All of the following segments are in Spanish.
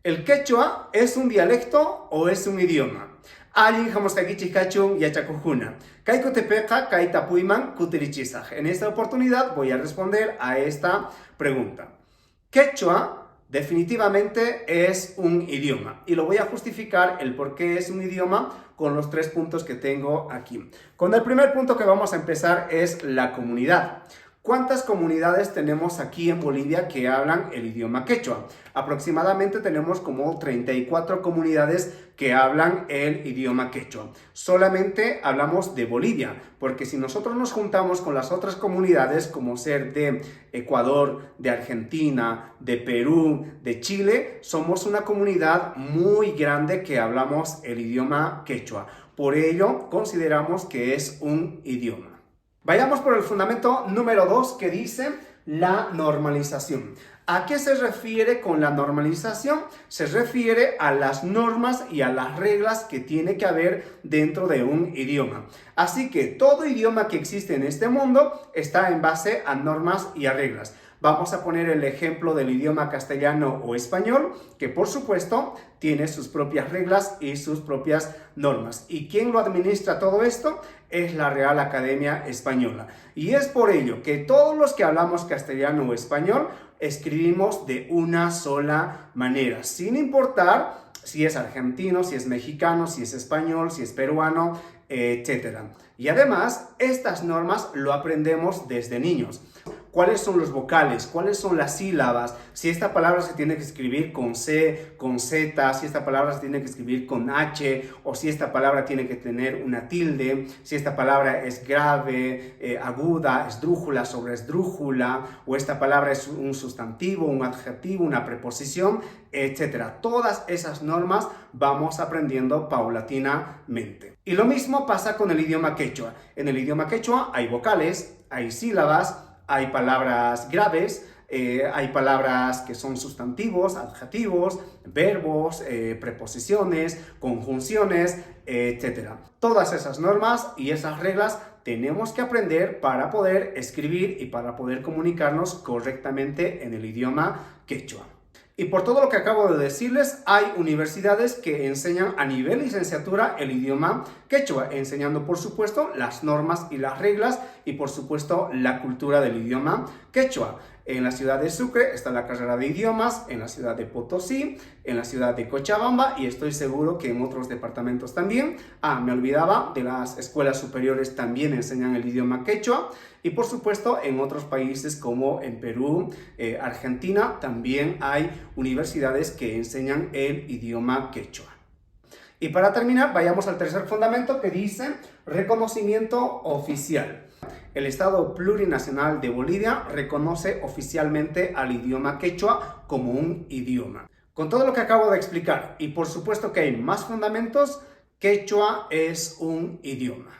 ¿El quechua es un dialecto o es un idioma? Allin jamostakichis kachun yachakujuna. Kaiko tepeca kaita puiman kutirichisaj. En esta oportunidad voy a responder a esta pregunta. Quechua definitivamente es un idioma y lo voy a justificar el por qué es un idioma con los 3 puntos que tengo aquí. Con el primer punto que vamos a empezar es la comunidad. ¿Cuántas comunidades tenemos aquí en Bolivia que hablan el idioma quechua? Aproximadamente tenemos como 34 comunidades que hablan el idioma quechua. Solamente hablamos de Bolivia, porque si nosotros nos juntamos con las otras comunidades, como ser de Ecuador, de Argentina, de Perú, de Chile, somos una comunidad muy grande que hablamos el idioma quechua. Por ello, consideramos que es un idioma. Vayamos por el fundamento número 2 que dice la normalización. ¿A qué se refiere con la normalización? Se refiere a las normas y a las reglas que tiene que haber dentro de un idioma. Así que todo idioma que existe en este mundo está en base a normas y a reglas. Vamos a poner el ejemplo del idioma castellano o español, que por supuesto tiene sus propias reglas y sus propias normas. ¿Y quién lo administra todo esto? Es la Real Academia Española. Y es por ello que todos los que hablamos castellano o español escribimos de una sola manera, sin importar si es argentino, si es mexicano, si es español, si es peruano, etc. Y además, estas normas lo aprendemos desde niños. ¿Cuáles son los vocales? ¿Cuáles son las sílabas? Si esta palabra se tiene que escribir con C, con Z, si esta palabra se tiene que escribir con H, o si esta palabra tiene que tener una tilde, si esta palabra es grave, aguda, esdrújula sobre esdrújula, o esta palabra es un sustantivo, un adjetivo, una preposición, etc. Todas esas normas vamos aprendiendo paulatinamente. Y lo mismo pasa con el idioma quechua. En el idioma quechua hay vocales, hay sílabas, hay palabras graves, hay palabras que son sustantivos, adjetivos, verbos, preposiciones, conjunciones, etc. Todas esas normas y esas reglas tenemos que aprender para poder escribir y para poder comunicarnos correctamente en el idioma quechua. Y por todo lo que acabo de decirles, hay universidades que enseñan a nivel licenciatura el idioma quechua, enseñando por supuesto las normas y las reglas y por supuesto la cultura del idioma quechua. En la ciudad de Sucre está la carrera de idiomas, en la ciudad de Potosí, en la ciudad de Cochabamba y estoy seguro que en otros departamentos también. Me olvidaba, de las escuelas superiores también enseñan el idioma quechua y por supuesto en otros países como en Perú, Argentina, también hay universidades que enseñan el idioma quechua. Y para terminar, vayamos al tercer fundamento que dice reconocimiento oficial. El Estado Plurinacional de Bolivia reconoce oficialmente al idioma quechua como un idioma. Con todo lo que acabo de explicar, y por supuesto que hay más fundamentos, quechua es un idioma.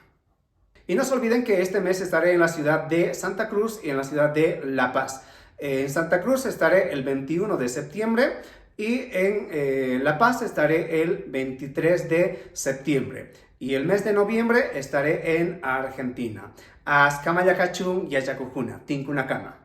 Y no se olviden que este mes estaré en la ciudad de Santa Cruz y en la ciudad de La Paz. En Santa Cruz estaré el 21 de septiembre y en La Paz estaré el 23 de septiembre. Y el mes de noviembre estaré en Argentina. Azkamayakachun Yachakujuna, Tinkunakama.